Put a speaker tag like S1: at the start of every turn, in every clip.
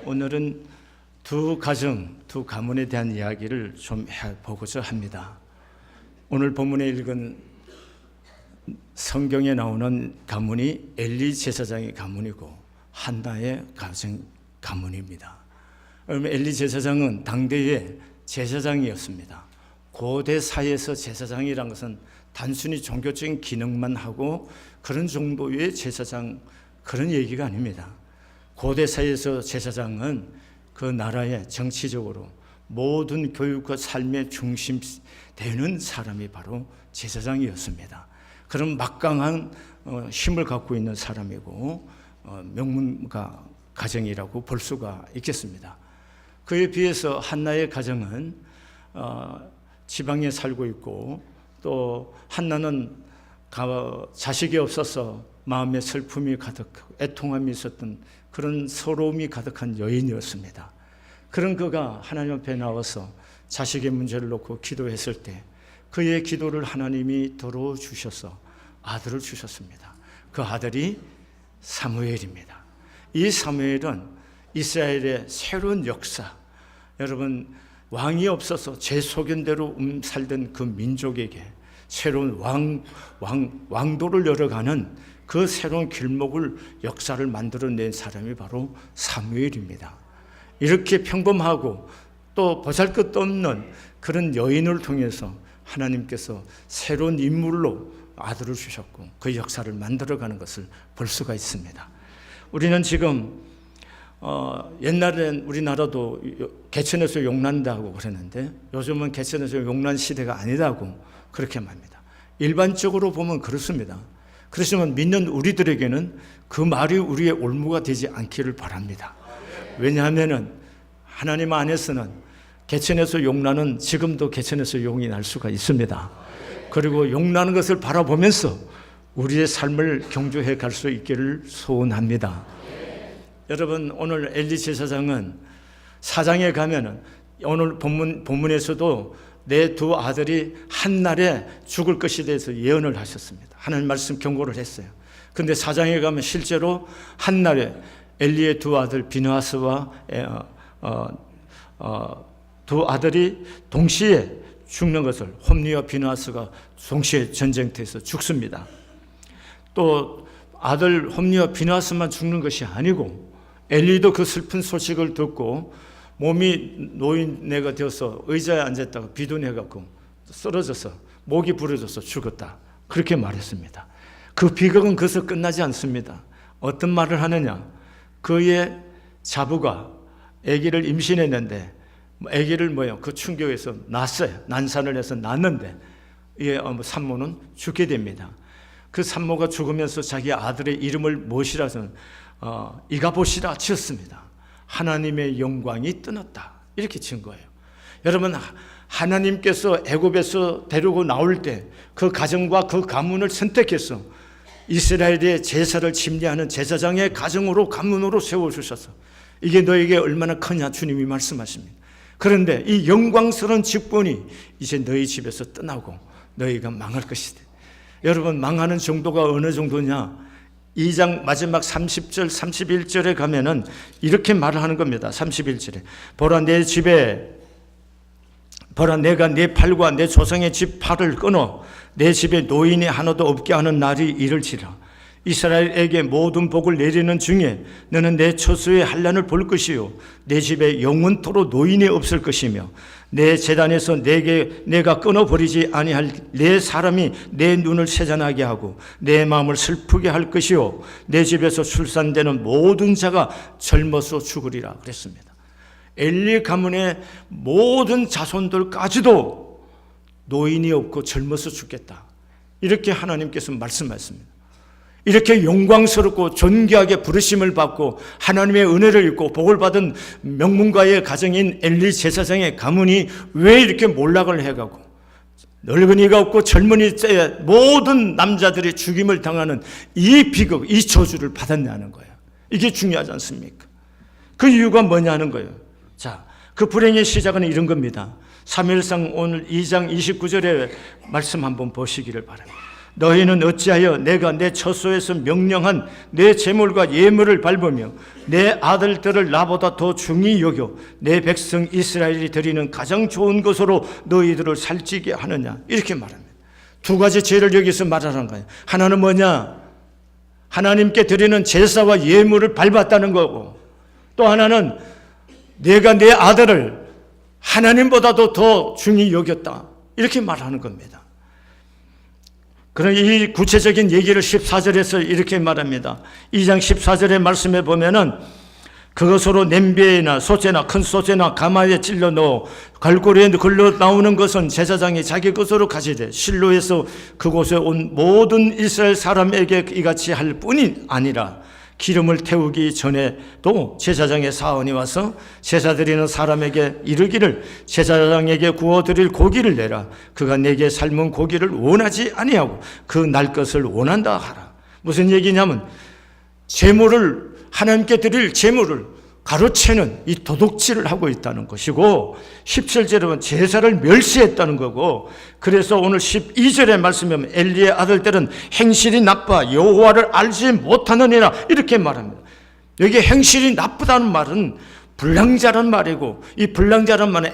S1: 오늘은 두 가정, 두 가문에 대한 이야기를 좀 해보고자 합니다. 오늘 본문에 읽은 성경에 나오는 가문이 엘리 제사장의 가문이고 한나의 가정 가문입니다. 그러면 엘리 제사장은 당대의 제사장이었습니다. 고대 사회에서 제사장이란 것은 단순히 종교적인 기능만 하고 그런 정도의 제사장, 그런 얘기가 아닙니다. 고대 사회에서 제사장은 그 나라의 정치적으로 모든 교육과 삶의 중심 되는 사람이 바로 제사장이었습니다. 그런 막강한 힘을 갖고 있는 사람이고 명문가 가정이라고 볼 수가 있겠습니다. 그에 비해서 한나의 가정은 지방에 살고 있고, 또 한나는 자식이 없어서 마음에 슬픔이 가득하고 애통함이 있었던 그런 서러움이 가득한 여인이었습니다. 그런 그가 하나님 앞에 나와서 자식의 문제를 놓고 기도했을 때 그의 기도를 하나님이 들어주셔서 아들을 주셨습니다. 그 아들이 사무엘입니다. 이 사무엘은 이스라엘의 새로운 역사, 여러분 왕이 없어서 제 소견대로 살던 그 민족에게 새로운 왕도를 열어가는 그 새로운 길목을, 역사를 만들어낸 사람이 바로 사무엘입니다. 이렇게 평범하고 또 보잘것도 없는 그런 여인을 통해서 하나님께서 새로운 인물로 아들을 주셨고 그 역사를 만들어가는 것을 볼 수가 있습니다. 우리는 지금 옛날엔 우리나라도 개천에서 용난다고 그랬는데 요즘은 개천에서 용난 시대가 아니다고 그렇게 말합니다. 일반적으로 보면 그렇습니다. 그렇지만 믿는 우리들에게는 그 말이 우리의 올무가 되지 않기를 바랍니다. 왜냐하면 하나님 안에서는 개천에서 용나는 지금도 개천에서 용이 날 수가 있습니다. 그리고 용나는 것을 바라보면서 우리의 삶을 경주해 갈 수 있기를 소원합니다. 여러분, 오늘 엘리 제사장은 사장에 가면은 오늘 본문에서도 내 두 아들이 한날에 죽을 것에 대해서 예언을 하셨습니다. 하나님 말씀 경고를 했어요. 그런데 사장에 가면 실제로 한날에 엘리의 두 아들 비느하스와 두 아들이 동시에 죽는 것을, 홈리와 비느하스가 동시에 전쟁터에서 죽습니다. 또 아들 홈리와 비느하스만 죽는 것이 아니고 엘리도 그 슬픈 소식을 듣고 몸이 노인네가 되어서 의자에 앉았다가 비둔해갖고 쓰러져서 목이 부러져서 죽었다, 그렇게 말했습니다. 그 비극은 거기서 끝나지 않습니다. 어떤 말을 하느냐, 그의 자부가 아기를 임신했는데 아기를 그 충격에서 낳았어요. 난산을 해서 낳았는데 이 산모는 죽게 됩니다. 그 산모가 죽으면서 자기 아들의 이름을 무엇이라서는 이가봇이라 지었습니다. 하나님의 영광이 떠났다, 이렇게 지은 거예요. 여러분, 하나님께서 애굽에서 데리고 나올 때 그 가정과 그 가문을 선택해서 이스라엘의 제사를 침례하는 제사장의 가정으로 가문으로 세워주셔서 이게 너에게 얼마나 크냐 주님이 말씀하십니다. 그런데 이 영광스러운 직분이 이제 너희 집에서 떠나고 너희가 망할 것이다. 여러분, 망하는 정도가 어느 정도냐, 2장 마지막 30절 31절에 가면은 이렇게 말을 하는 겁니다. 31절에 보라, 내가 내 팔과 내 조상의 집 팔을 끊어 내 집에 노인이 하나도 없게 하는 날이 이를지라. 이스라엘에게 모든 복을 내리는 중에 너는 내 처소의 한란을 볼 것이요 내 집에 영원토록 노인이 없을 것이며 내 제단에서 내가 끊어버리지 아니할 내 사람이 내 눈을 세잔하게 하고 내 마음을 슬프게 할 것이요 내 집에서 출산되는 모든 자가 젊어서 죽으리라 그랬습니다. 엘리 가문의 모든 자손들까지도 노인이 없고 젊어서 죽겠다, 이렇게 하나님께서 말씀하셨습니다. 이렇게 영광스럽고 존귀하게 부르심을 받고 하나님의 은혜를 입고 복을 받은 명문가의 가정인 엘리 제사장의 가문이 왜 이렇게 몰락을 해가고 늙은이가 없고 젊은이 때 모든 남자들이 죽임을 당하는 이 비극, 이 저주를 받았냐는 거예요. 이게 중요하지 않습니까? 그 이유가 뭐냐는 거예요. 자, 그 불행의 시작은 이런 겁니다. 사무엘상 오늘 2장 29절의 말씀 한번 보시기를 바랍니다. 너희는 어찌하여 내가 내 처소에서 명령한 내 제물과 예물을 밟으며 내 아들들을 나보다 더 중히 여겨 내 백성 이스라엘이 드리는 가장 좋은 것으로 너희들을 살찌게 하느냐, 이렇게 말합니다. 두 가지 죄를 여기서 말하는 거예요. 하나는 뭐냐? 하나님께 드리는 제사와 예물을 밟았다는 거고, 또 하나는 내가 내 아들을 하나님보다도 더 중히 여겼다, 이렇게 말하는 겁니다. 그럼 이 구체적인 얘기를 14절에서 이렇게 말합니다. 2장 14절의 말씀에 보면은 그것으로 냄비에나 소재나 큰 소재나 가마에 찔러 넣어 갈고리에 걸러 나오는 것은 제사장이 자기 것으로 가지되 실로에서 그곳에 온 모든 이스라엘 사람에게 이같이 할 뿐이 아니라 기름을 태우기 전에도 제사장의 사원이 와서 제사 드리는 사람에게 이르기를 제사장에게 구워드릴 고기를 내라. 그가 내게 삶은 고기를 원하지 아니하고 그 날 것을 원한다 하라. 무슨 얘기냐면 제물을, 하나님께 드릴 제물을 가로채는 이 도둑질을 하고 있다는 것이고, 17절은 제사를 멸시했다는 거고, 그래서 오늘 12절의 말씀에 보면 엘리의 아들들은 행실이 나빠 여호와를 알지 못하느니라, 이렇게 말합니다. 여기 행실이 나쁘다는 말은 불량자란 말이고, 이 불량자란 말은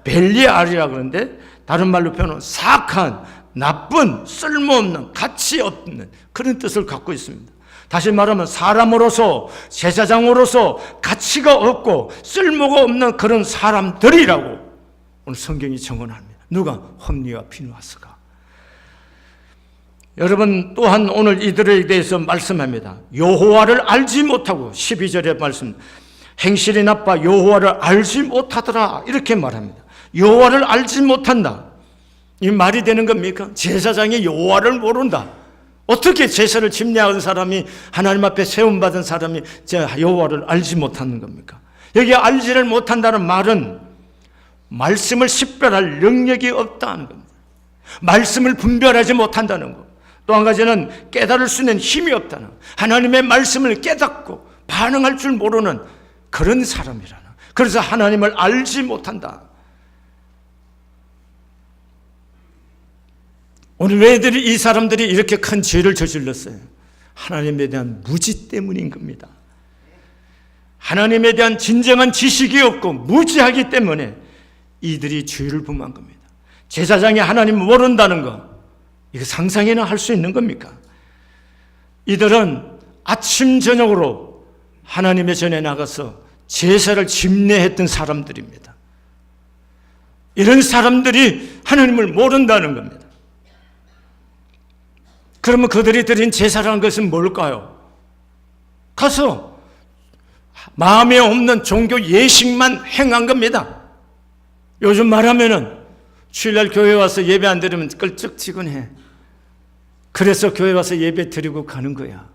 S1: 벨리알이라고 그러는데, 다른 말로 표현하면 사악한, 나쁜, 쓸모없는, 가치 없는 그런 뜻을 갖고 있습니다. 다시 말하면 사람으로서, 제사장으로서 가치가 없고 쓸모가 없는 그런 사람들이라고 오늘 성경이 정언합니다. 누가? 홈리와 피느하스가. 여러분, 또한 오늘 이들에 대해서 말씀합니다. 여호와를 알지 못하고, 12절의 말씀, 행실이 나빠 여호와를 알지 못하더라, 이렇게 말합니다. 여호와를 알지 못한다, 이 말이 되는 겁니까? 제사장이 여호와를 모른다. 어떻게 제사를 집례한 사람이, 하나님 앞에 세움받은 사람이 여호와를 알지 못하는 겁니까? 여기 알지를 못한다는 말은 말씀을 식별할 능력이 없다는 겁니다. 말씀을 분별하지 못한다는 것. 또 한 가지는 깨달을 수 있는 힘이 없다는 것. 하나님의 말씀을 깨닫고 반응할 줄 모르는 그런 사람이라는. 그래서 하나님을 알지 못한다. 오늘 왜 이 사람들이 이렇게 큰 죄를 저질렀어요? 하나님에 대한 무지 때문인 겁니다. 하나님에 대한 진정한 지식이 없고 무지하기 때문에 이들이 죄를 범한 겁니다. 제사장이 하나님을 모른다는 거, 이거 상상이나 할 수 있는 겁니까? 이들은 아침 저녁으로 하나님의 전에 나가서 제사를 집례했던 사람들입니다. 이런 사람들이 하나님을 모른다는 겁니다. 그러면 그들이 드린 제사라는 것은 뭘까요? 가서 마음에 없는 종교 예식만 행한 겁니다. 요즘 말하면은 주일날 교회 와서 예배 안 드리면 끌쩍지근해. 그래서 교회 와서 예배 드리고 가는 거야.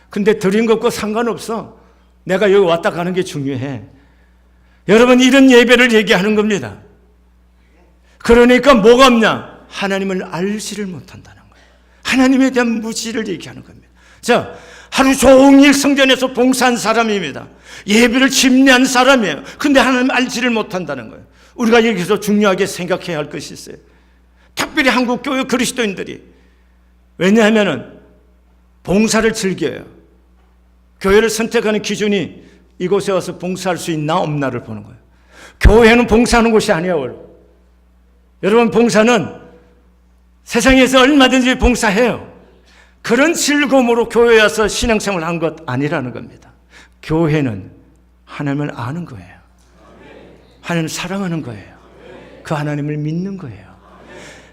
S1: 근데 드린 것과 상관없어. 내가 여기 왔다 가는 게 중요해. 여러분, 이런 예배를 얘기하는 겁니다. 그러니까 뭐가 없냐? 하나님을 알지를 못한다는 거예요. 하나님에 대한 무지를 얘기하는 겁니다. 자, 하루 종일 성전에서 봉사한 사람입니다. 예배를 집례한 사람이에요. 근데 하나님 알지를 못한다는 거예요. 우리가 여기서 중요하게 생각해야 할 것이 있어요. 특별히 한국 교회 그리스도인들이. 왜냐하면 봉사를 즐겨요. 교회를 선택하는 기준이 이곳에 와서 봉사할 수 있나 없나를 보는 거예요. 교회는 봉사하는 곳이 아니에요. 여러분, 봉사는 세상에서 얼마든지 봉사해요. 그런 즐거움으로 교회에 와서 신앙생활을 한 것 아니라는 겁니다. 교회는 하나님을 아는 거예요. 하나님을 사랑하는 거예요. 그 하나님을 믿는 거예요.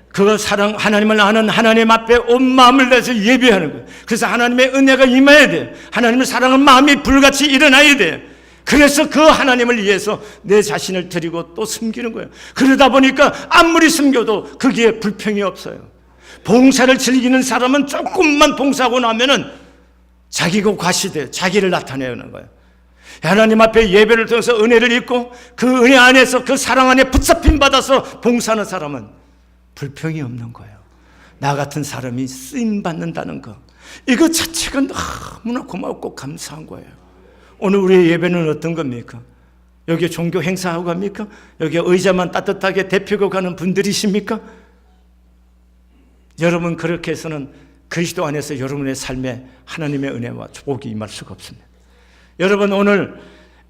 S1: 그 하나님을 아는 하나님 앞에 온 마음을 내서 예배하는 거예요. 그래서 하나님의 은혜가 임해야 돼요. 하나님을 사랑하는 마음이 불같이 일어나야 돼요. 그래서 그 하나님을 위해서 내 자신을 드리고 또 숨기는 거예요. 그러다 보니까 아무리 숨겨도 거기에 불평이 없어요. 봉사를 즐기는 사람은 조금만 봉사하고 나면은 자기가 과시돼, 자기를 나타내는 거예요. 하나님 앞에 예배를 통해서 은혜를 입고 그 은혜 안에서 그 사랑 안에 붙잡힘 받아서 봉사하는 사람은 불평이 없는 거예요. 나 같은 사람이 쓰임 받는다는 거, 이거 자체가 너무나 고맙고 감사한 거예요. 오늘 우리의 예배는 어떤 겁니까? 여기 종교 행사하고 갑니까? 여기 의자만 따뜻하게 대표고 가는 분들이십니까? 여러분 그렇게 해서는 그리스도 안에서 여러분의 삶에 하나님의 은혜와 축복이 임할 수가 없습니다. 여러분 오늘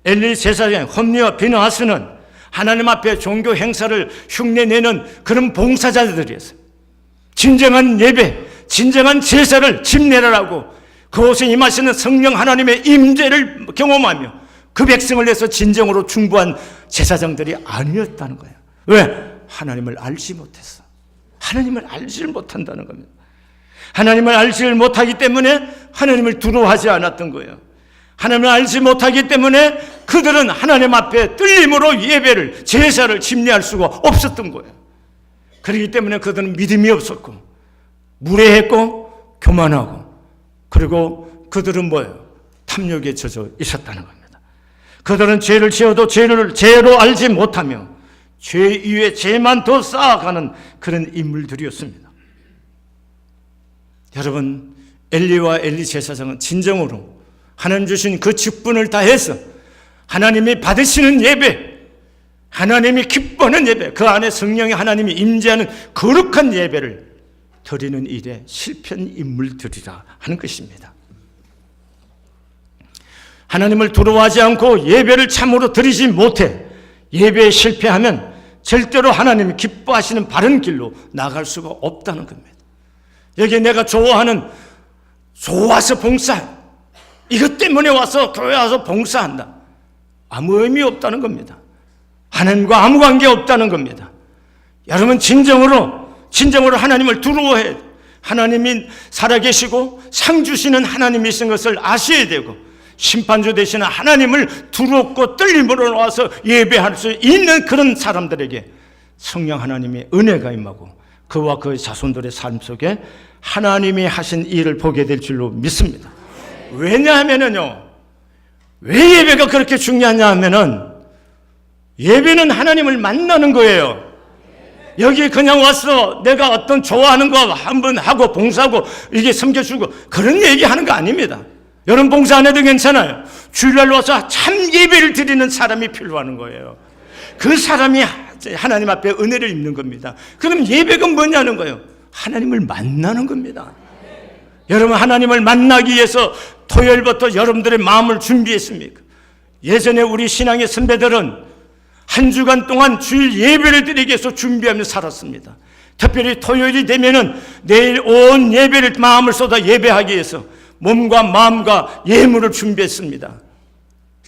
S1: 엘리 제사장 홈리와 비느하스는 하나님 앞에 종교 행사를 흉내내는 그런 봉사자들이었어요. 진정한 예배, 진정한 제사를 집례하라고 그곳에 임하시는 성령 하나님의 임재를 경험하며 그 백성을 위해서 진정으로 충부한 제사장들이 아니었다는 거예요. 왜? 하나님을 알지 못했어. 하나님을 알지를 못한다는 겁니다. 하나님을 알지를 못하기 때문에 하나님을 두려워하지 않았던 거예요. 하나님을 알지 못하기 때문에 그들은 하나님 앞에 떨림으로 예배를, 제사를 집례할 수가 없었던 거예요. 그렇기 때문에 그들은 믿음이 없었고 무례했고 교만하고, 그리고 그들은 뭐예요? 탐욕에 젖어 있었다는 겁니다. 그들은 죄를 지어도 죄를 죄로 알지 못하며 죄 위에 죄만 더 쌓아가는 그런 인물들이었습니다. 여러분, 엘리와 엘리 제사장은 진정으로 하나님 주신 그 직분을 다해서 하나님이 받으시는 예배, 하나님이 기뻐하는 예배, 그 안에 성령의 하나님이 임재하는 거룩한 예배를 드리는 일에 실패한 인물들이라 하는 것입니다. 하나님을 두려워하지 않고 예배를 참으로 드리지 못해 예배에 실패하면 절대로 하나님이 기뻐하시는 바른 길로 나갈 수가 없다는 겁니다. 여기 내가 좋아하는, 좋아서 봉사, 이것 때문에 와서 교회 와서 봉사한다, 아무 의미 없다는 겁니다. 하나님과 아무 관계 없다는 겁니다. 여러분 진정으로 하나님을 두려워해야 돼요. 하나님이 살아계시고 상 주시는 하나님이신 것을 아셔야 되고, 심판주 되시는 하나님을 두렵고 떨림으로 나와서 예배할 수 있는 그런 사람들에게 성령 하나님의 은혜가 임하고 그와 그의 자손들의 삶 속에 하나님이 하신 일을 보게 될 줄로 믿습니다. 왜냐하면요, 왜 예배가 그렇게 중요하냐 하면은 예배는 하나님을 만나는 거예요. 여기 그냥 와서 내가 어떤 좋아하는 거 한번 하고 봉사하고 이게 섬겨주고 그런 얘기하는 거 아닙니다. 여러분 봉사 안 해도 괜찮아요. 주일날 와서 참 예배를 드리는 사람이 필요한 거예요. 그 사람이 하나님 앞에 은혜를 입는 겁니다. 그럼 예배가 뭐냐는 거예요. 하나님을 만나는 겁니다. 여러분 하나님을 만나기 위해서 토요일부터 여러분들의 마음을 준비했습니까? 예전에 우리 신앙의 선배들은 한 주간 동안 주일 예배를 드리기 위해서 준비하며 살았습니다. 특별히 토요일이 되면은 내일 온 예배를 마음을 쏟아 예배하기 위해서 몸과 마음과 예물을 준비했습니다.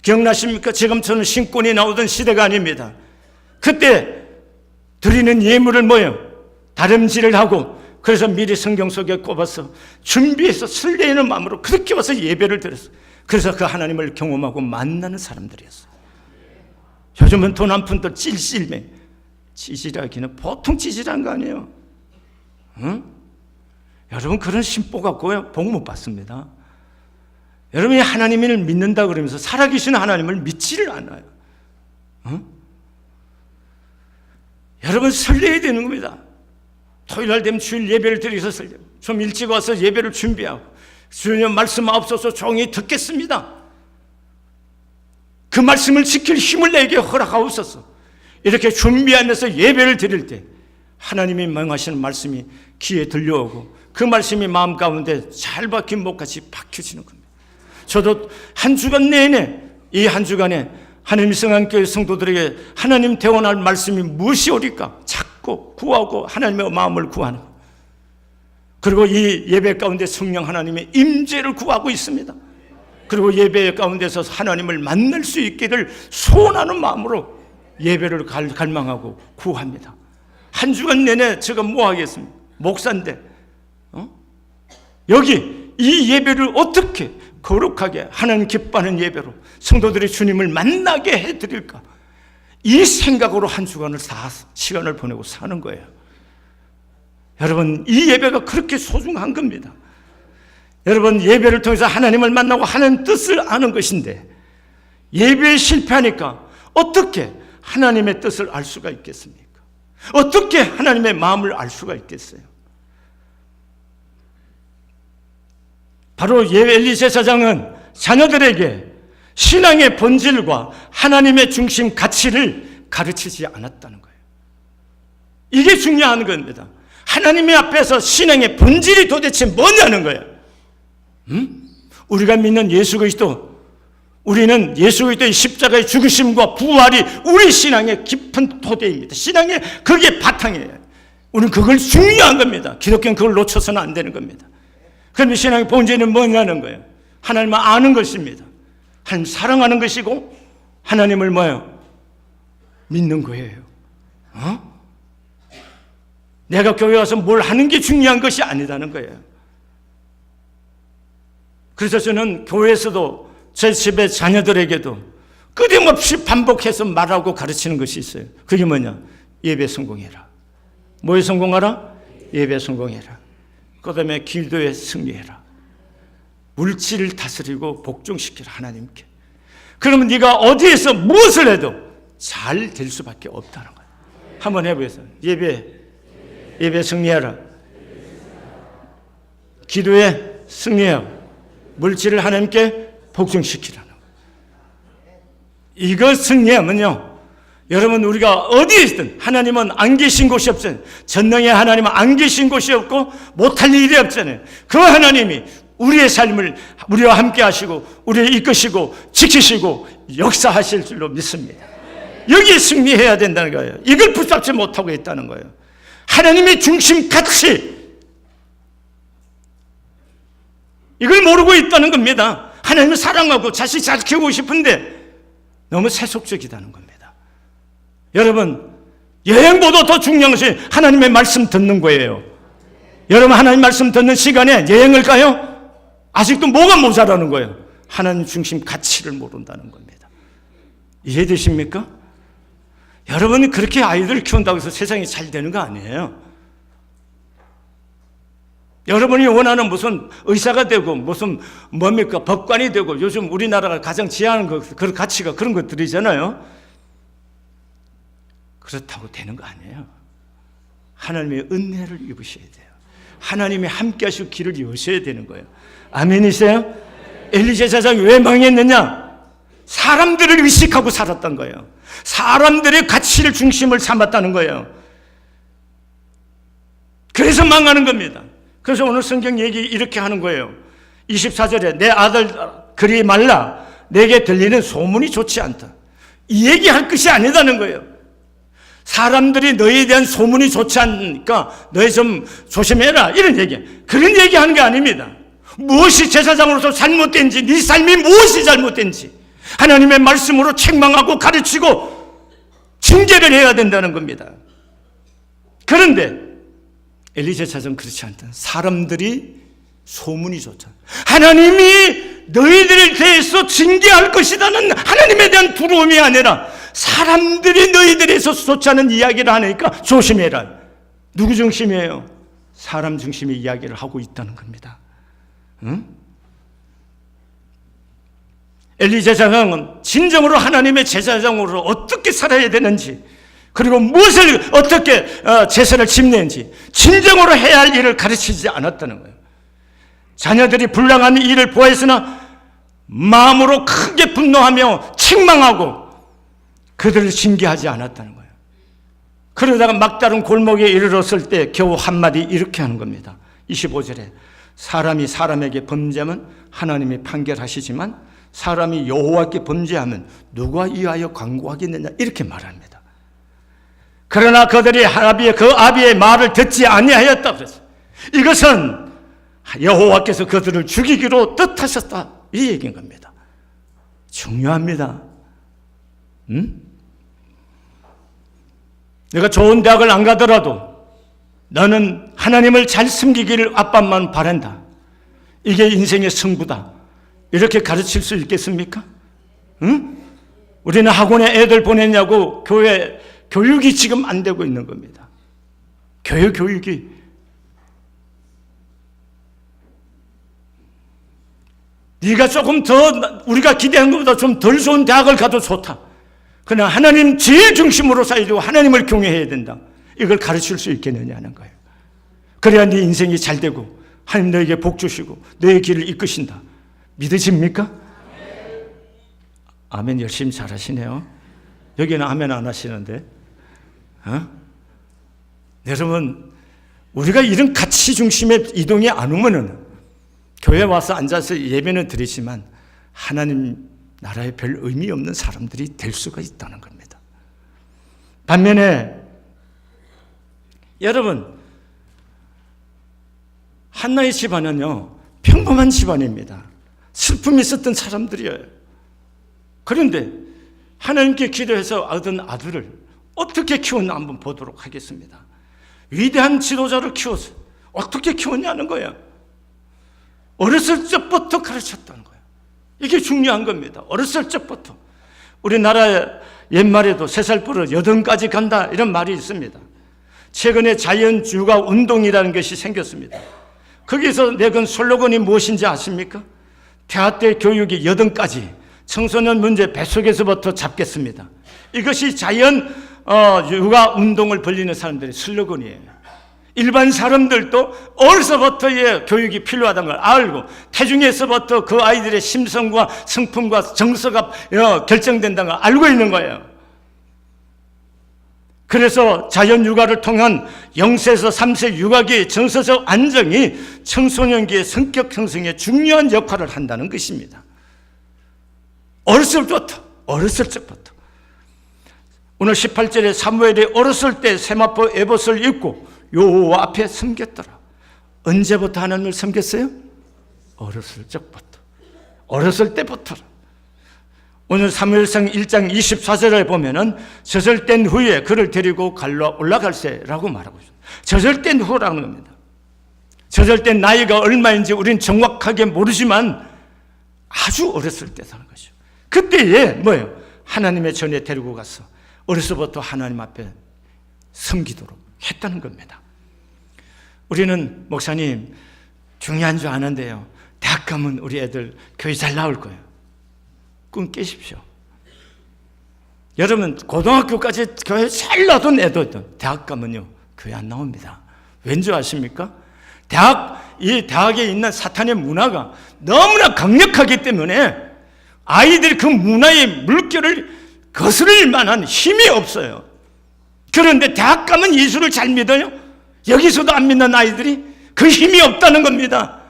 S1: 기억나십니까? 지금처럼 신권이 나오던 시대가 아닙니다. 그때 드리는 예물을 뭐예요? 다름질을 하고, 그래서 미리 성경 속에 꼽아서 준비해서 설레이는 마음으로 그렇게 와서 예배를 드렸어요. 그래서 그 하나님을 경험하고 만나는 사람들이었어요. 요즘은 돈 한 푼도 찔찔매, 찌질하기는 보통 찌질한 거 아니에요. 응? 여러분 그런 심보 갖고 복 못 받습니다. 여러분이 하나님을 믿는다 그러면서 살아계신 하나님을 믿지를 않아요. 응? 여러분 설레야 되는 겁니다. 토요일날 되면 주일 예배를 드리서 설레요. 좀 일찍 와서 예배를 준비하고, 주님 말씀 없어서 종이 듣겠습니다. 그 말씀을 지킬 힘을 내게 허락하옵소서. 이렇게 준비하면서 예배를 드릴 때 하나님이 명하시는 말씀이 귀에 들려오고 그 말씀이 마음 가운데 잘 박힌 목같이 박혀지는 겁니다. 저도 한 주간 내내, 이 한 주간에 하나님 성안교회 성도들에게 하나님 대원할 말씀이 무엇이오리까 찾고 구하고 하나님의 마음을 구하는, 그리고 이 예배 가운데 성령 하나님의 임재를 구하고 있습니다. 그리고 예배 가운데서 하나님을 만날 수 있기를 소원하는 마음으로 예배를 갈망하고 구합니다. 한 주간 내내 제가 뭐 하겠습니까? 목사인데 여기 이 예배를 어떻게 거룩하게 하나님 기뻐하는 예배로 성도들이 주님을 만나게 해드릴까, 이 생각으로 한 주간을 다 시간을 보내고 사는 거예요. 여러분 이 예배가 그렇게 소중한 겁니다. 여러분 예배를 통해서 하나님을 만나고 하나님 뜻을 아는 것인데, 예배에 실패하니까 어떻게 하나님의 뜻을 알 수가 있겠습니까? 어떻게 하나님의 마음을 알 수가 있겠어요? 바로 엘리 제사장은 자녀들에게 신앙의 본질과 하나님의 중심 가치를 가르치지 않았다는 거예요. 이게 중요한 겁니다. 하나님의 앞에서 신앙의 본질이 도대체 뭐냐는 거예요. 우리가 믿는 예수 그리스도, 우리는 예수 그리스도의 십자가의 죽으심과 부활이 우리 신앙의 깊은 토대입니다. 신앙의 그게 바탕이에요. 우리는 그걸 중요한 겁니다. 기독교는 그걸 놓쳐서는 안 되는 겁니다. 그런데 신앙의 본질은 뭐냐는 거예요. 하나님을 아는 것입니다. 하나님 사랑하는 것이고 하나님을 뭐예요? 믿는 거예요. 내가 교회 와서 뭘 하는 게 중요한 것이 아니라는 거예요. 그래서 저는 교회에서도 제 집의 자녀들에게도 끊임없이 반복해서 말하고 가르치는 것이 있어요. 그게 뭐냐? 예배 성공해라. 뭐에 성공하라? 예배 성공해라. 그 다음에 기도에 승리해라. 물질을 다스리고 복종시키라, 하나님께. 그러면 네가 어디에서 무엇을 해도 잘 될 수밖에 없다는 거예요. 한번 해보겠어요. 예배 승리하라. 기도에 승리하라. 물질을 하나님께 복종시키라는 거예요. 이거 승리하면요, 여러분, 우리가 어디에 있든 하나님은 안 계신 곳이 없잖아요. 전능의 하나님은 안 계신 곳이 없고 못할 일이 없잖아요. 그 하나님이 우리의 삶을 우리와 함께 하시고 우리를 이끄시고 지키시고 역사하실 줄로 믿습니다. 여기에 승리해야 된다는 거예요. 이걸 붙잡지 못하고 있다는 거예요. 하나님의 중심 가치, 이걸 모르고 있다는 겁니다. 하나님을 사랑하고 자식 잘 키우고 싶은데 너무 세속적이다는 겁니다. 여러분, 여행보다 더 중요한 것이 하나님의 말씀 듣는 거예요. 여러분, 하나님 말씀 듣는 시간에 여행을 가요? 아직도 뭐가 모자라는 거예요? 하나님 중심 가치를 모른다는 겁니다. 이해되십니까? 여러분이 그렇게 아이들을 키운다고 해서 세상이 잘 되는 거 아니에요. 여러분이 원하는 무슨 의사가 되고 무슨 뭡니까 법관이 되고 요즘 우리나라가 가장 지향하는 그런 가치가 그런 것들이잖아요. 그렇다고 되는 거 아니에요. 하나님의 은혜를 입으셔야 돼요. 하나님이 함께 하시고 길을 여셔야 되는 거예요. 아멘이세요? 엘리 제사장이 왜 망했느냐? 사람들을 의식하고 살았던 거예요. 사람들의 가치를 중심을 삼았다는 거예요. 그래서 망하는 겁니다. 그래서 오늘 성경 얘기 이렇게 하는 거예요. 24절에 내 아들 그리 말라 내게 들리는 소문이 좋지 않다. 이 얘기할 것이 아니다는 거예요. 사람들이 너에 대한 소문이 좋지 않으니까 너희 좀 조심해라, 이런 얘기. 그런 얘기하는 게 아닙니다. 무엇이 제사장으로서 잘못된지, 네 삶이 무엇이 잘못된지 하나님의 말씀으로 책망하고 가르치고 징계를 해야 된다는 겁니다. 그런데 엘리 제사장 그렇지 않다. 사람들이 소문이 좋다. 하나님이 너희들에 대해서 징계할 것이라는 하나님에 대한 두려움이 아니라 사람들이 너희들에서 좋지 않은 이야기를 하니까 조심해라. 누구 중심이에요? 사람 중심의 이야기를 하고 있다는 겁니다. 응? 엘리 제사장은 진정으로 하나님의 제사장으로 어떻게 살아야 되는지, 그리고 무엇을 어떻게 제사를 지내는지 진정으로 해야 할 일을 가르치지 않았다는 거예요. 자녀들이 불량한 일을 보았으나 마음으로 크게 분노하며 책망하고 그들을 징계하지 않았다는 거예요. 그러다가 막다른 골목에 이르렀을 때 겨우 한마디 이렇게 하는 겁니다. 25절에 사람이 사람에게 범죄하면 하나님이 판결하시지만 사람이 여호와께 범죄하면 누가 이하여 강구하겠느냐, 이렇게 말합니다. 그러나 그들이 그 아비의 말을 듣지 아니하였다 그랬어요. 이것은 여호와께서 그들을 죽이기로 뜻하셨다, 이 얘기인 겁니다. 중요합니다. 내가 좋은 대학을 안 가더라도 너는 하나님을 잘 섬기기를 아빠만 바란다, 이게 인생의 승부다, 이렇게 가르칠 수 있겠습니까? 응? 우리는 학원에 애들 보냈냐고 교회 교육이 지금 안 되고 있는 겁니다. 교회 교육이 네가 조금 더 우리가 기대한 것보다 좀 덜 좋은 대학을 가도 좋다. 그냥 하나님 제일 중심으로 살고 하나님을 경외해야 된다. 이걸 가르칠 수 있겠느냐는 거예요. 그래야 네 인생이 잘 되고 하나님 너에게 복 주시고 너의 길을 이끄신다. 믿으십니까? 아멘. 열심히 잘하시네요. 여기는 아멘 안 하시는데. 여러분, 우리가 이런 가치 중심의 이동이 안 오면은 교회 와서 앉아서 예배는 드리지만 하나님 나라에 별 의미 없는 사람들이 될 수가 있다는 겁니다. 반면에 여러분, 한나의 집안은요 평범한 집안입니다. 슬픔이 있었던 사람들이에요. 그런데 하나님께 기도해서 얻은 아들을 어떻게 키웠나 한번 보도록 하겠습니다. 위대한 지도자를 키워서 어떻게 키웠냐는 거예요. 어렸을 적부터 가르쳤다는 거예요. 이게 중요한 겁니다. 어렸을 적부터. 우리나라 옛말에도 3살 버릇 8까지 간다 이런 말이 있습니다. 최근에 자연육아 운동이라는 것이 생겼습니다. 거기서 내건 슬로건이 무엇인지 아십니까? 대학 때 교육이 8까지 청소년 문제 뱃속에서부터 잡겠습니다. 이것이 자연 육아 운동을 벌리는 사람들의 슬로건이에요. 일반 사람들도 어려서부터의 교육이 필요하다는 걸 알고 태중에서부터 그 아이들의 심성과 성품과 정서가 결정된다는 걸 알고 있는 거예요. 그래서 자연 육아를 통한 0세에서 3세 육아기의 정서적 안정이 청소년기의 성격 형성에 중요한 역할을 한다는 것입니다. 어렸을 적부터. 오늘 18절에 사무엘이 어렸을 때 세마포 에봇을 입고 여호와 앞에 섬겼더라. 언제부터 하나님을 섬겼어요? 어렸을 적부터. 어렸을 때부터. 오늘 사무엘상 1장 24절에 보면은 젖을뗀 후에 그를 데리고 갈로 올라갈세라고 말하고 있습니다. 젖을뗀 후라는 겁니다. 젖을뗀 나이가 얼마인지 우리는 정확하게 모르지만 아주 어렸을 때 사는 것이죠. 그때에 뭐예요? 하나님의 전에 데리고 가서 어려서부터 하나님 앞에 섬기도록 했다는 겁니다. 우리는 목사님 중요한 줄 아는데요, 대학 가면 우리 애들 교회 잘 나올 거예요. 꿈 깨십시오. 여러분 고등학교까지 교회 잘 나던 애도 대학 가면요 교회 안 나옵니다. 왠지 아십니까? 이 대학에 있는 사탄의 문화가 너무나 강력하기 때문에 아이들이 그 문화의 물결을 거스를 만한 힘이 없어요. 그런데 대학 가면 예수를 잘 믿어요? 여기서도 안 믿는 아이들이 그 힘이 없다는 겁니다.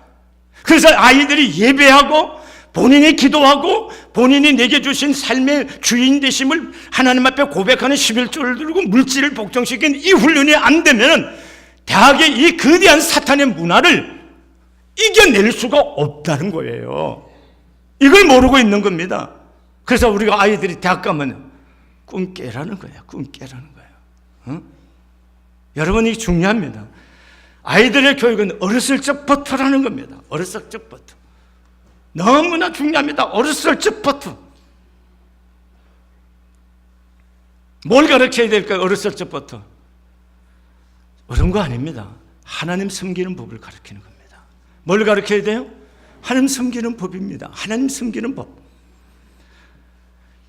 S1: 그래서 아이들이 예배하고 본인이 기도하고 본인이 내게 주신 삶의 주인 되심을 하나님 앞에 고백하는 11조를 들고 물질을 복종시킨 이 훈련이 안 되면 대학의 이 거대한 사탄의 문화를 이겨낼 수가 없다는 거예요. 이걸 모르고 있는 겁니다. 그래서 우리가 아이들이 대학 가면 꿈 깨라는 거예요. 꿈 깨라는 거예요. 여러분, 이게 중요합니다. 아이들의 교육은 어렸을 적부터라는 겁니다. 어렸을 적부터. 너무나 중요합니다. 어렸을 적부터. 뭘 가르쳐야 될까요? 어렸을 적부터. 어려운 거 아닙니다. 하나님 섬기는 법을 가르치는 겁니다. 뭘 가르쳐야 돼요? 하나님 섬기는 법입니다. 하나님 섬기는 법.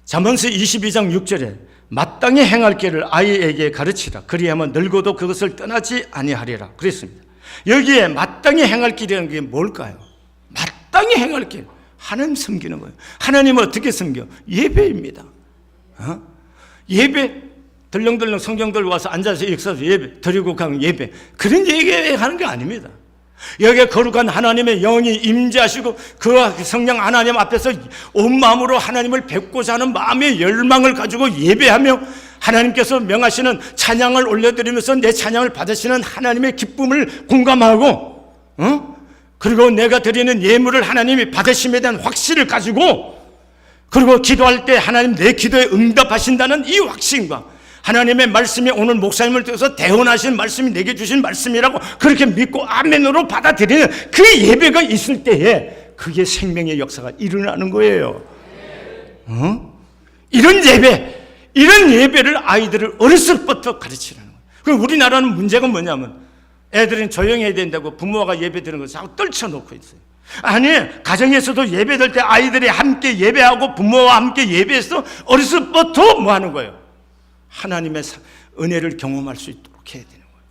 S1: 잠언서 22장 6절에 마땅히 행할 길을 아이에게 가르치라. 그리하면 늙어도 그것을 떠나지 아니하리라. 그랬습니다. 여기에 마땅히 행할 길이라는 게 뭘까요? 마땅히 행할 길. 하나님 섬기는 거예요. 하나님은 어떻게 섬겨? 예배입니다. 예배. 덜렁덜렁 성경 들고 와서 앉아서 역사서 예배 드리고 가는 예배. 그런 얘기하는 게 아닙니다. 여기에 거룩한 하나님의 영이 임재하시고 그 성령 하나님 앞에서 온 마음으로 하나님을 뵙고자 하는 마음의 열망을 가지고 예배하며 하나님께서 명하시는 찬양을 올려드리면서 내 찬양을 받으시는 하나님의 기쁨을 공감하고 그리고 내가 드리는 예물을 하나님이 받으심에 대한 확신을 가지고 그리고 기도할 때 하나님 내 기도에 응답하신다는 이 확신과 하나님의 말씀이 오늘 목사님을 통해서 대언하신 말씀이 내게 주신 말씀이라고 그렇게 믿고 아멘으로 받아들이는 그 예배가 있을 때에 그게 생명의 역사가 일어나는 거예요. 이런 예배를 아이들을 어렸을 때부터 가르치라는 거예요. 그럼 우리나라는 문제가 뭐냐면 애들은 조용해야 된다고 부모가 예배 드리는 걸 자꾸 떨쳐놓고 있어요. 아니, 가정에서도 예배 드릴 때 아이들이 함께 예배하고 부모와 함께 예배해서 어렸을 때부터 뭐 하는 거예요? 하나님의 은혜를 경험할 수 있도록 해야 되는 거예요.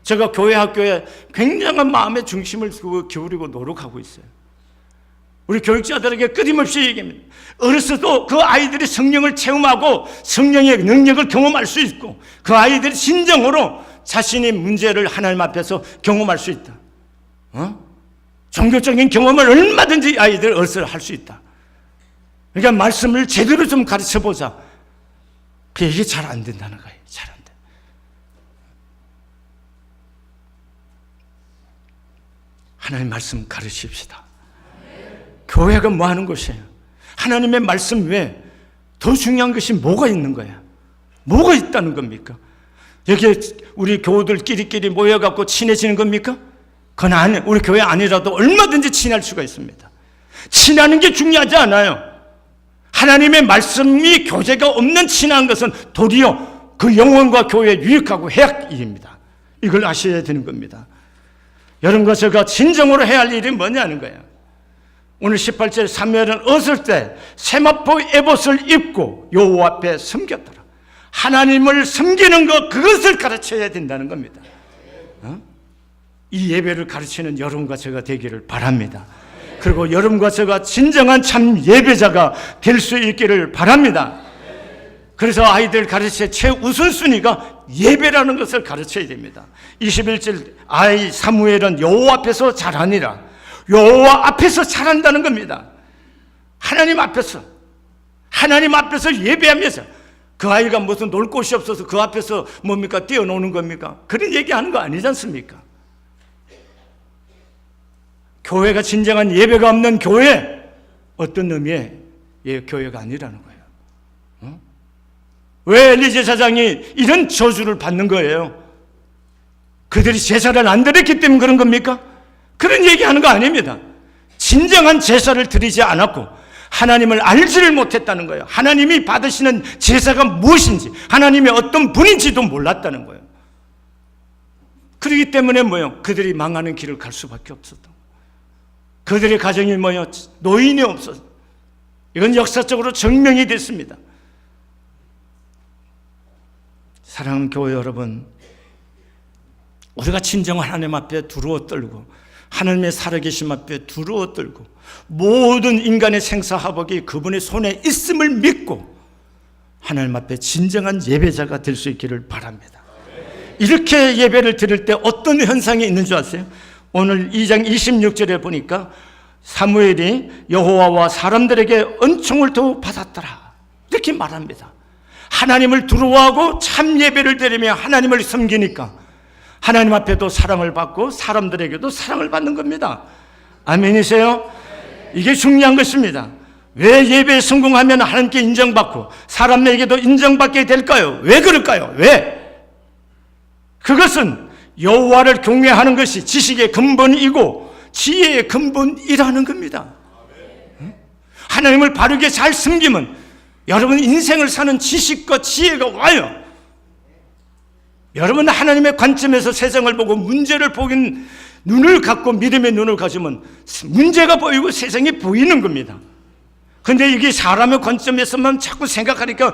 S1: 제가 교회 학교에 굉장한 마음의 중심을 기울이고 노력하고 있어요. 우리 교육자들에게 끊임없이 얘기합니다. 어렸을 때 그 아이들이 성령을 체험하고 성령의 능력을 경험할 수 있고 그 아이들이 진정으로 자신의 문제를 하나님 앞에서 경험할 수 있다. 종교적인 경험을 얼마든지 아이들 어서 할 수 있다. 그러니까 말씀을 제대로 좀 가르쳐 보자. 이게 잘 안 된다는 거예요. 잘 안 돼. 하나님 말씀 가르칩시다. 교회가 뭐 하는 곳이에요? 하나님의 말씀 외에 더 중요한 것이 뭐가 있는 거야? 뭐가 있다는 겁니까? 여기에 우리 교우들끼리 모여갖고 친해지는 겁니까? 그건 아니에요. 우리 교회 아니라도 얼마든지 친할 수가 있습니다. 친하는 게 중요하지 않아요. 하나님의 말씀이 교제가 없는 친한 것은 도리어 그 영혼과 교회에 유익하고 해악일입니다. 이걸 아셔야 되는 겁니다. 여러분과 제가 진정으로 해야 할 일이 뭐냐는 거예요. 오늘 18절 사무엘은 어릴 때 세마포 에봇을 입고 여호와 앞에 섬겼더라. 하나님을 섬기는 것, 그것을 가르쳐야 된다는 겁니다. 이 예배를 가르치는 여러분과 제가 되기를 바랍니다. 그리고 여러분과 제가 진정한 참 예배자가 될 수 있기를 바랍니다. 그래서 아이들 가르칠 최우선순위가 예배라는 것을 가르쳐야 됩니다. 21절 아이 사무엘은 여호와 앞에서 자라니라. 여호와 앞에서 자란다는 겁니다. 하나님 앞에서 예배하면서. 그 아이가 무슨 놀 곳이 없어서 그 앞에서 뭡니까? 뛰어노는 겁니까? 그런 얘기하는 거 아니지 않습니까? 교회가 진정한 예배가 없는 교회, 어떤 의미의 교회가 아니라는 거예요. 왜 엘리 제사장이 이런 저주를 받는 거예요? 그들이 제사를 안 드렸기 때문에 그런 겁니까? 그런 얘기하는 거 아닙니다. 진정한 제사를 드리지 않았고 하나님을 알지를 못했다는 거예요. 하나님이 받으시는 제사가 무엇인지, 하나님이 어떤 분인지도 몰랐다는 거예요. 그렇기 때문에 뭐예요? 그들이 망하는 길을 갈 수밖에 없었던 거예요. 그들의 가정이 뭐예요? 노인이 없어서. 이건 역사적으로 증명이 됐습니다. 사랑하는 교회 여러분, 우리가 진정한 하나님 앞에 두루어 떨고 하나님의 살아계심 앞에 두루어 떨고 모든 인간의 생사화복이 그분의 손에 있음을 믿고 하나님 앞에 진정한 예배자가 될 수 있기를 바랍니다. 이렇게 예배를 드릴 때 어떤 현상이 있는 줄 아세요? 오늘 2장 26절에 보니까 사무엘이 여호와와 사람들에게 은총을 더 받았더라 이렇게 말합니다. 하나님을 두려워하고 참 예배를 드리며 하나님을 섬기니까 하나님 앞에도 사랑을 받고 사람들에게도 사랑을 받는 겁니다. 아멘이세요? 이게 중요한 것입니다. 왜 예배에 성공하면 하나님께 인정받고 사람에게도 인정받게 될까요? 왜 그럴까요? 왜? 그것은 여호와를 경외하는 것이 지식의 근본이고 지혜의 근본이라는 겁니다. 하나님을 바르게 잘 섬기면 여러분 인생을 사는 지식과 지혜가 와요. 여러분 하나님의 관점에서 세상을 보고 문제를 보긴 눈을 갖고 믿음의 눈을 가지면 문제가 보이고 세상이 보이는 겁니다. 근데 이게 사람의 관점에서만 자꾸 생각하니까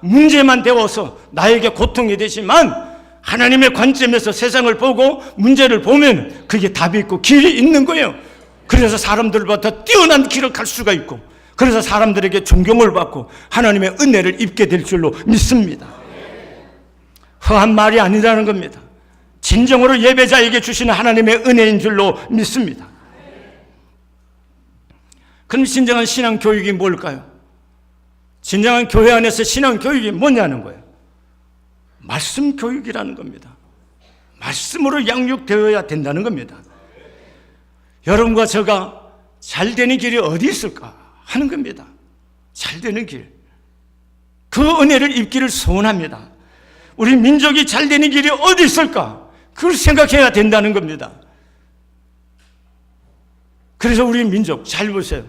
S1: 문제만 되어서 나에게 고통이 되지만 하나님의 관점에서 세상을 보고 문제를 보면 그게 답이 있고 길이 있는 거예요. 그래서 사람들보다 뛰어난 길을 갈 수가 있고 그래서 사람들에게 존경을 받고 하나님의 은혜를 입게 될 줄로 믿습니다. 허한 말이 아니라는 겁니다. 진정으로 예배자에게 주시는 하나님의 은혜인 줄로 믿습니다. 그럼 진정한 신앙 교육이 뭘까요? 진정한 교회 안에서 신앙 교육이 뭐냐는 거예요. 말씀 교육이라는 겁니다. 말씀으로 양육되어야 된다는 겁니다. 여러분과 제가 잘 되는 길이 어디 있을까 하는 겁니다. 잘 되는 길. 그 은혜를 입기를 소원합니다. 우리 민족이 잘 되는 길이 어디 있을까? 그걸 생각해야 된다는 겁니다. 그래서 우리 민족 잘 보세요.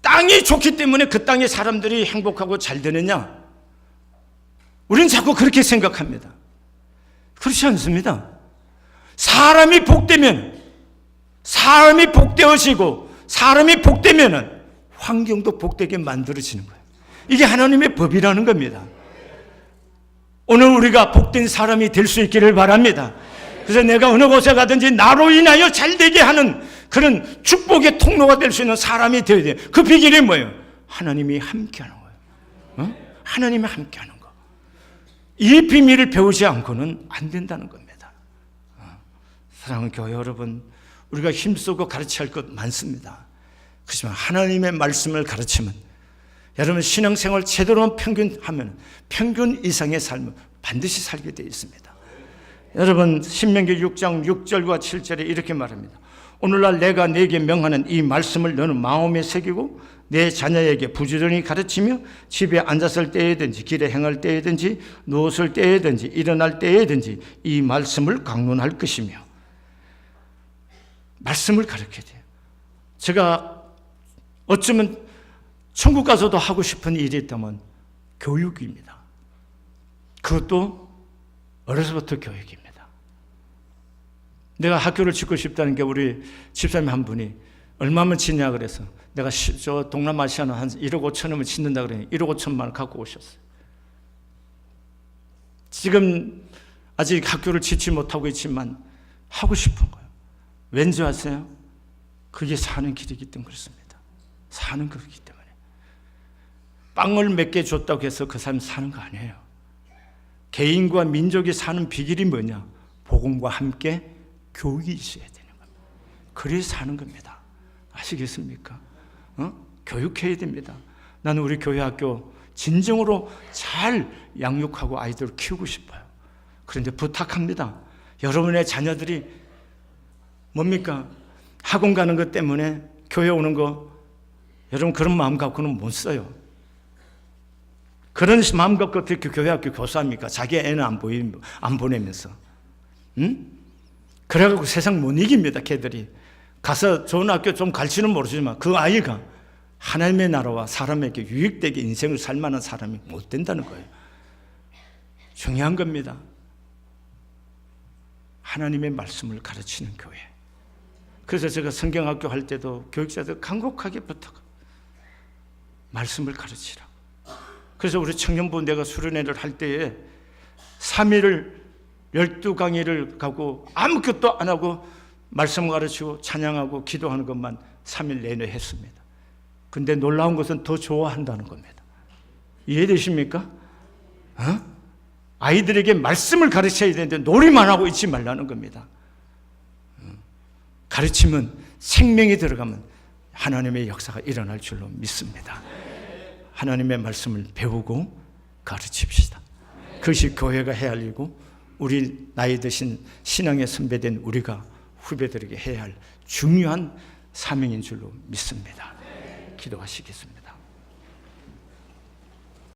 S1: 땅이 좋기 때문에 그 땅의 사람들이 행복하고 잘 되느냐? 우리는 자꾸 그렇게 생각합니다. 그렇지 않습니다. 사람이 복되어지고 사람이 복되면은 환경도 복되게 만들어지는 거예요. 이게 하나님의 법이라는 겁니다. 오늘 우리가 복된 사람이 될 수 있기를 바랍니다. 그래서 내가 어느 곳에 가든지 나로 인하여 잘되게 하는 그런 축복의 통로가 될 수 있는 사람이 되어야 돼요. 그 비결이 뭐예요? 하나님이 함께하는 거예요. 하나님이 함께하는 거. 이 비밀을 배우지 않고는 안 된다는 겁니다. 사랑하는 교회 여러분, 우리가 힘쓰고 가르쳐야 할 것 많습니다. 그렇지만 하나님의 말씀을 가르치면, 여러분 신앙생활 제대로 평균하면 평균 이상의 삶을 반드시 살게 되어 있습니다. 여러분 신명기 6장 6절과 7절에 이렇게 말합니다. 오늘날 내가 네게 명하는 이 말씀을 너는 마음에 새기고 내 자녀에게 부지런히 가르치며 집에 앉았을 때에든지 길에 행할 때에든지 누웠을 때에든지 일어날 때에든지 이 말씀을 강론할 것이며. 말씀을 가르쳐야 돼요. 제가 어쩌면 천국 가서도 하고 싶은 일이 있다면 교육입니다. 그것도 어려서부터 교육입니다. 내가 학교를 짓고 싶다는 게 우리 집사님 한 분이 얼마면 짓냐 그래서 내가 저 동남아시아는 한 1억 5천원을 짓는다 그러니 1억 5천만 원 갖고 오셨어요. 지금 아직 학교를 짓지 못하고 있지만 하고 싶은 거예요. 왠지 아세요? 그게 사는 길이기 때문에 그렇습니다. 사는 거기 때문에. 빵을 몇 개 줬다고 해서 그 사람 사는 거 아니에요. 개인과 민족이 사는 비결이 뭐냐? 복음과 함께 교육이 있어야 되는 겁니다. 그래서 사는 겁니다. 아시겠습니까? 교육해야 됩니다. 나는 우리 교회 학교 진정으로 잘 양육하고 아이들을 키우고 싶어요. 그런데 부탁합니다. 여러분의 자녀들이 뭡니까? 학원 가는 것 때문에 교회 오는 거, 여러분 그런 마음 갖고는 못 써요. 그런 마음 갖고 어떻게 교회 학교 교사합니까? 자기 애는 안 보내면서. 응? 그래갖고 세상 못 이깁니다. 걔들이. 가서 좋은 학교 좀 갈지는 모르지만 그 아이가 하나님의 나라와 사람에게 유익되게 인생을 살 만한 사람이 못 된다는 거예요. 중요한 겁니다. 하나님의 말씀을 가르치는 교회. 그래서 제가 성경학교 할 때도 교육자들 간곡하게 부탁합니다. 말씀을 가르치라고. 그래서 우리 청년부 내가 수련회를 할 때에 3일을 12강의를 가고 아무것도 안 하고 말씀 가르치고 찬양하고 기도하는 것만 3일 내내 했습니다. 근데 놀라운 것은 더 좋아한다는 겁니다. 이해되십니까? 아이들에게 말씀을 가르쳐야 되는데 놀이만 하고 있지 말라는 겁니다. 가르치면 생명이 들어가면 하나님의 역사가 일어날 줄로 믿습니다. 하나님의 말씀을 배우고 가르칩시다. 그것이 교회가 해야 할 일이고 우리 나이 드신 신앙의 선배된 우리가 후배들에게 해야 할 중요한 사명인 줄로 믿습니다. 기도하시겠습니다.